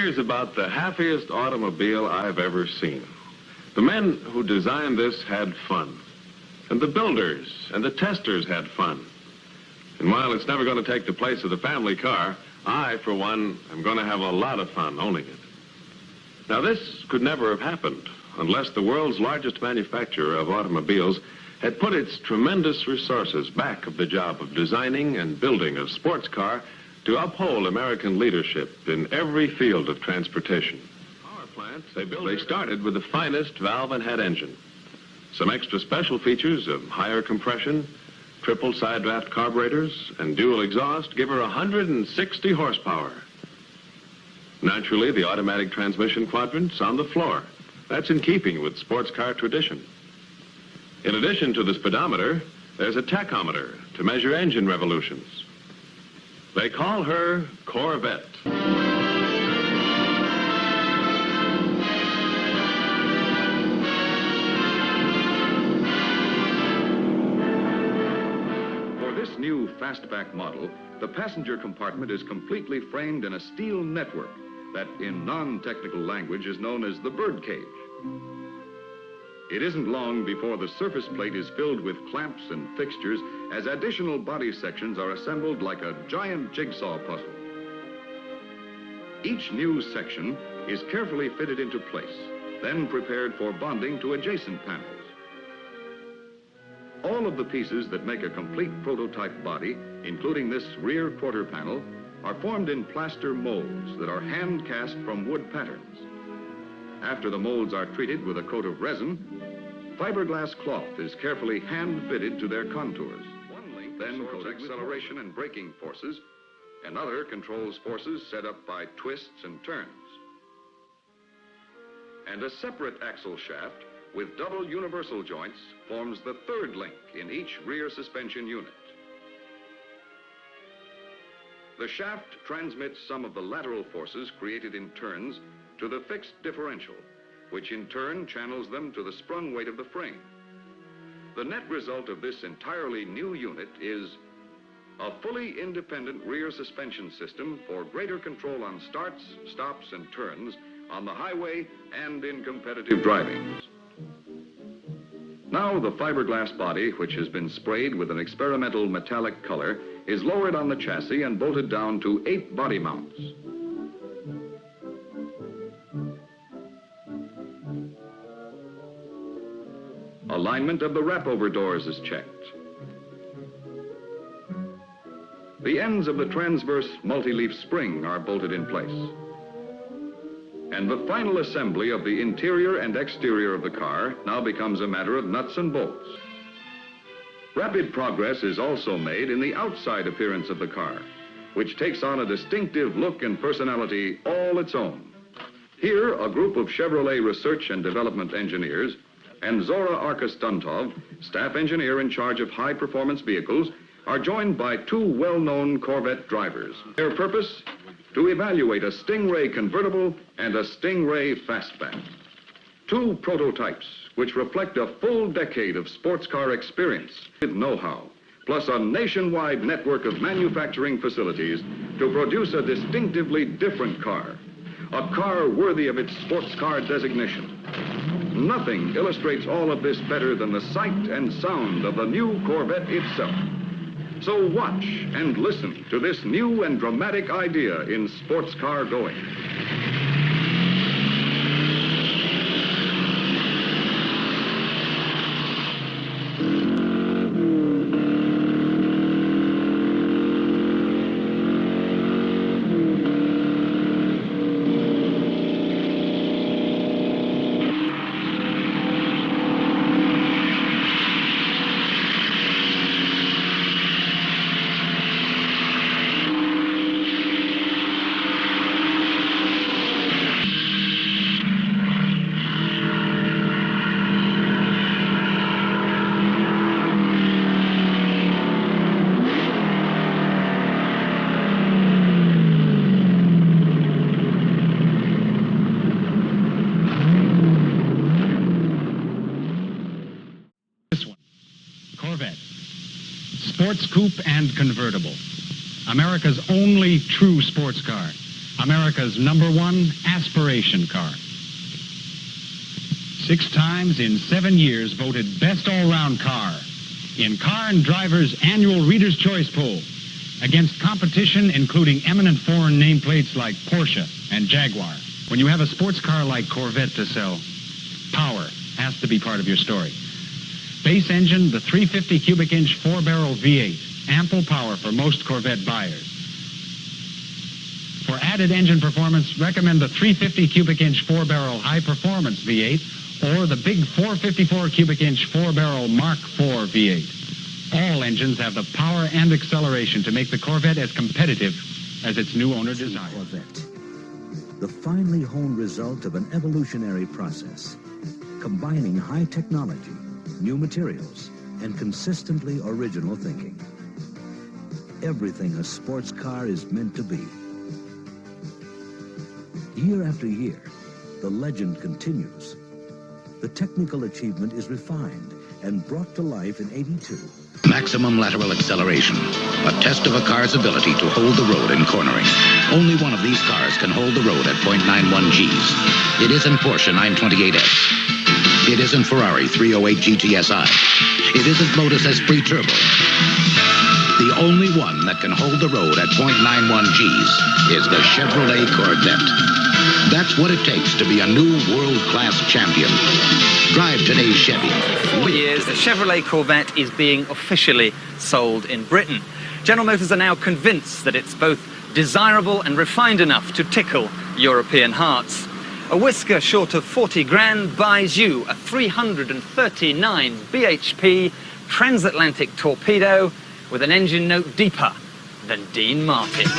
Here's about the happiest automobile I've ever seen. The men who designed this had fun. And the builders and the testers had fun. And while it's never going to take the place of the family car, I, for one, am going to have a lot of fun owning it. Now, this could never have happened unless the world's largest manufacturer of automobiles had put its tremendous resources back of the job of designing and building a sports car to uphold American leadership in every field of transportation. Power plants, they started with the finest valve and head engine. Some extra special features of higher compression, triple side draft carburetors, and dual exhaust give her 160 horsepower. Naturally, the automatic transmission quadrant's on the floor. That's in keeping with sports car tradition. In addition to the speedometer, there's a tachometer to measure engine revolutions. They call her Corvette. New fastback model, the passenger compartment is completely framed in a steel network that in non-technical language is known as the birdcage. It isn't long before the surface plate is filled with clamps and fixtures as additional body sections are assembled like a giant jigsaw puzzle. Each new section is carefully fitted into place, then prepared for bonding to adjacent panels. All of the pieces that make a complete prototype body, including this rear quarter panel, are formed in plaster molds that are hand cast from wood patterns. After the molds are treated with a coat of resin, fiberglass cloth is carefully hand fitted to their contours. One link then controls acceleration and braking forces, another controls forces set up by twists and turns. And a separate axle shaft with double universal joints forms the third link in each rear suspension unit. The shaft transmits some of the lateral forces created in turns to the fixed differential, which in turn channels them to the sprung weight of the frame. The net result of this entirely new unit is a fully independent rear suspension system for greater control on starts, stops, and turns on the highway and in competitive driving. Now the fiberglass body, which has been sprayed with an experimental metallic color, is lowered on the chassis and bolted down to 8 body mounts. Alignment of the wrapover doors is checked. The ends of the transverse multi-leaf spring are bolted in place. And the final assembly of the interior and exterior of the car now becomes a matter of nuts and bolts. Rapid progress is also made in the outside appearance of the car, which takes on a distinctive look and personality all its own. Here, a group of Chevrolet research and development engineers and Zora Arkastuntov, staff engineer in charge of high-performance vehicles, are joined by 2 well-known Corvette drivers. Their purpose? To evaluate a Stingray convertible and a Stingray fastback. 2 prototypes which reflect a full decade of sports car experience with know-how, plus a nationwide network of manufacturing facilities to produce a distinctively different car. A car worthy of its sports car designation. Nothing illustrates all of this better than the sight and sound of the new Corvette itself. So watch and listen to this new and dramatic idea in sports car going. Corvette. Sports coupe and convertible. America's only true sports car. America's #1 aspiration car. 6 times in 7 years voted best all-round car in Car and Driver's annual Reader's Choice poll against competition including eminent foreign nameplates like Porsche and Jaguar. When you have a sports car like Corvette to sell, power has to be part of your story. Base engine, the 350 cubic inch 4-barrel V8, ample power for most Corvette buyers. For added engine performance, recommend the 350 cubic inch 4-barrel high-performance V8 or the big 454 cubic inch 4-barrel Mark IV V8. All engines have the power and acceleration to make the Corvette as competitive as its new owner desired. Corvette, the finely honed result of an evolutionary process, combining high technology, new materials, and consistently original thinking. Everything a sports car is meant to be. Year after year, the legend continues. The technical achievement is refined and brought to life in '82. Maximum lateral acceleration, a test of a car's ability to hold the road in cornering. Only one of these cars can hold the road at 0.91 Gs. It isn't Porsche 928S. It isn't Ferrari 308 GTSI. It isn't Lotus Esprit Turbo. The only one that can hold the road at 0.91 Gs is the Chevrolet Corvette. That's what it takes to be a new world-class champion. Drive today's Chevy. 4 years, the Chevrolet Corvette is being officially sold in Britain. General Motors are now convinced that it's both desirable and refined enough to tickle European hearts. A whisker short of 40 grand buys you a 339 bhp transatlantic torpedo with an engine note deeper than Dean Martin.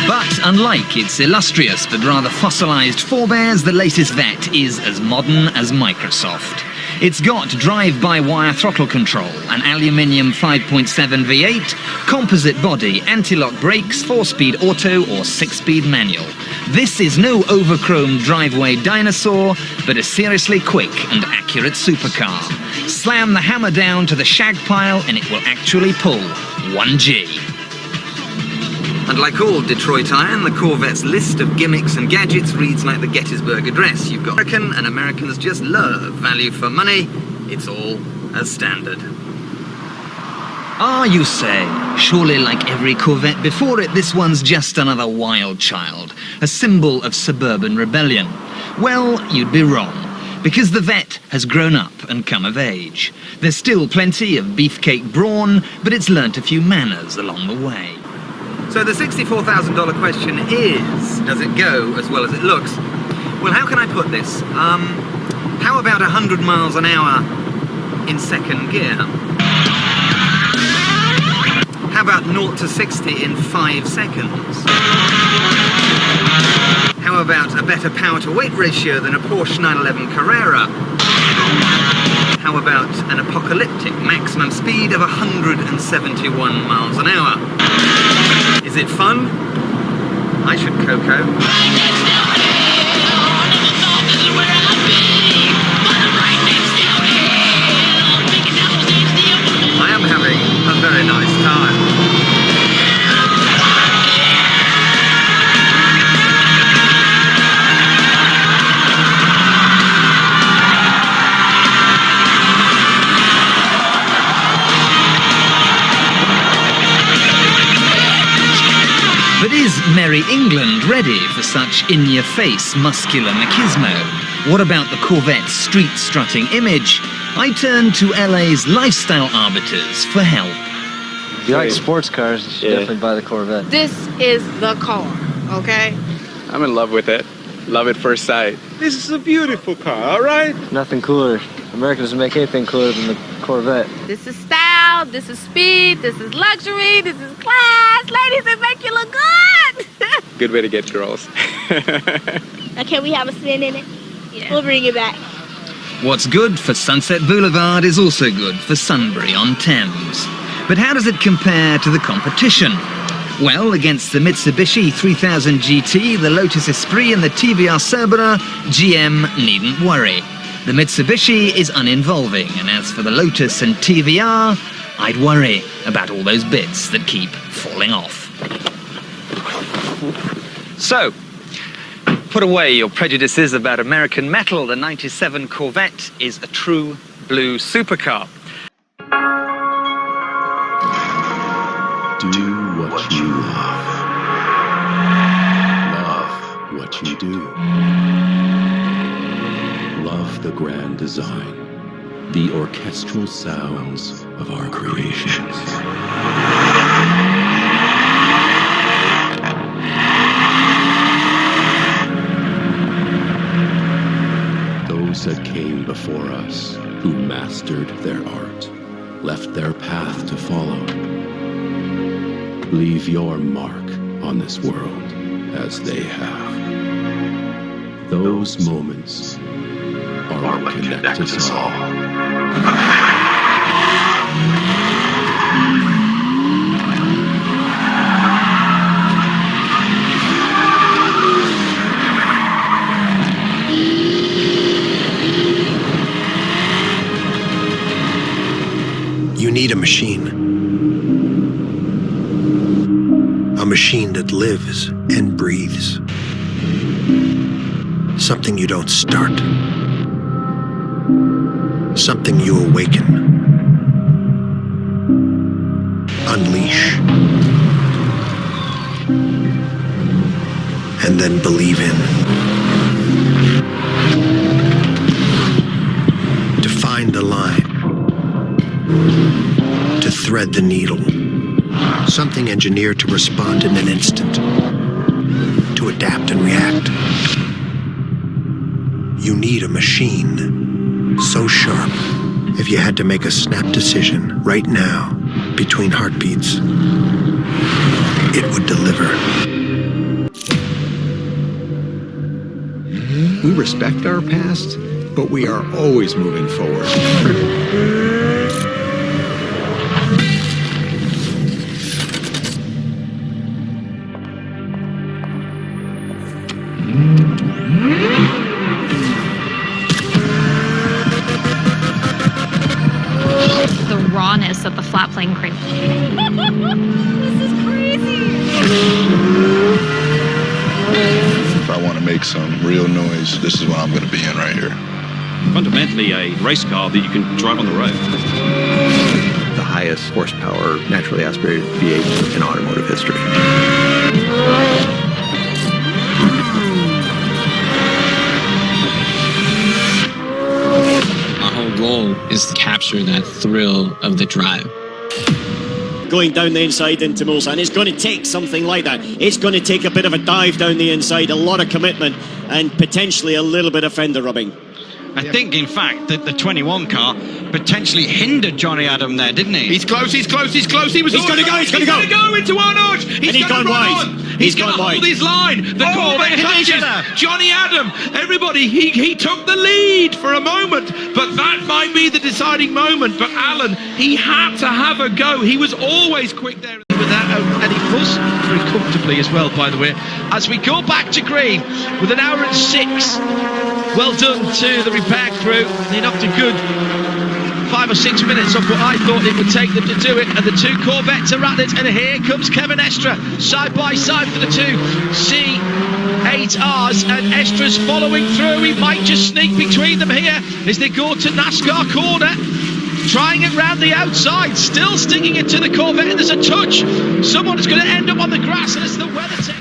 But unlike its illustrious but rather fossilized forebears, the latest Vette is as modern as Microsoft. It's got drive-by-wire throttle control, an aluminium 5.7 V8, composite body, anti-lock brakes, 4-speed auto or 6-speed manual. This is no overchromed driveway dinosaur, but a seriously quick and accurate supercar. Slam the hammer down to the shag pile and it will actually pull 1G. And like all Detroit iron, the Corvette's list of gimmicks and gadgets reads like the Gettysburg Address. You've got American, and Americans just love value for money. It's all as standard. Ah, you say, surely like every Corvette before it, this one's just another wild child, a symbol of suburban rebellion. Well, you'd be wrong, because the Vette has grown up and come of age. There's still plenty of beefcake brawn, but it's learnt a few manners along the way. So the $64,000 question is, does it go as well as it looks? Well, how can I put this? How about 100 miles an hour in second gear? How about 0 to 60 in 5 seconds? How about a better power to weight ratio than a Porsche 911 Carrera? How about an apocalyptic maximum speed of 171 miles an hour? Is it fun? I should Coco. I am having a very nice time. But is Merry England ready for such in-your-face muscular machismo? What about the Corvette's street-strutting image? I turn to LA's lifestyle arbiters for help. If you like sports cars, you should definitely buy the Corvette. This is the car, okay? I'm in love with it. Love at first sight. This is a beautiful car, all right? Nothing cooler. America doesn't make anything cooler than the Corvette. This is style, this is speed, this is luxury, this is class. Ladies, it make you look good. Good way to get girls. Okay, we have a spin in it. Yeah. We'll bring it back. What's good for Sunset Boulevard is also good for Sunbury on Thames. But how does it compare to the competition? Well, against the Mitsubishi 3000 GT, the Lotus Esprit and the TVR Cerberus, GM needn't worry. The Mitsubishi is uninvolving, and as for the Lotus and TVR, I'd worry about all those bits that keep falling off. So, put away your prejudices about American metal. The 97 Corvette is a true blue supercar. Do what you love. Love what you do. Love the grand design, the orchestral sounds of our creations. Those that came before us, who mastered their art, left their path to follow. Leave your mark on this world as they have. Those moments are what connect us all. You need a machine. A machine that lives and breathes. Something you don't start. Something you awaken. Unleash. And then believe in. To find the line. To thread the needle. Something engineered to respond in an instant. To adapt and react. You need a machine so sharp, if you had to make a snap decision right now between heartbeats, it would deliver. We respect our past, but we are always moving forward. The rawness of the flat plane crate. This is crazy. If I want to make some real noise, this is what I'm going to be in right here. Fundamentally a race car that you can drive on the road. The highest horsepower naturally aspirated V8 in automotive history. Our whole goal is to capture that thrill of the drive. Going down the inside into Mulsanne, it's going to take something like that. It's going to take a bit of a dive down the inside, a lot of commitment, and potentially a little bit of fender rubbing. I think, in fact, that the 21 car potentially hindered Johnny Adam there, didn't he? He's close, he's close, he's close. He was He's going to go, he's going to go. He's going to go into one arch. He's gone wide. He's going to hold his line. The Corvette catches Johnny Adam. Everybody, he took the lead for a moment, but that might be the deciding moment. But Alan, he had to have a go. He was always quick there. And he was very comfortably as well, by the way. As we go back to green with 1 hour and 6. Well done to the repair crew. They knocked a good 5 or 6 minutes off what I thought it would take them to do it. And the two Corvettes are at it. And here comes Kevin Estra side by side for the two C8Rs. And Estra's following through. He might just sneak between them here as they go to NASCAR corner. Trying it round the outside, still sticking it to the Corvette, and there's a touch. Someone is going to end up on the grass, and it's the weather.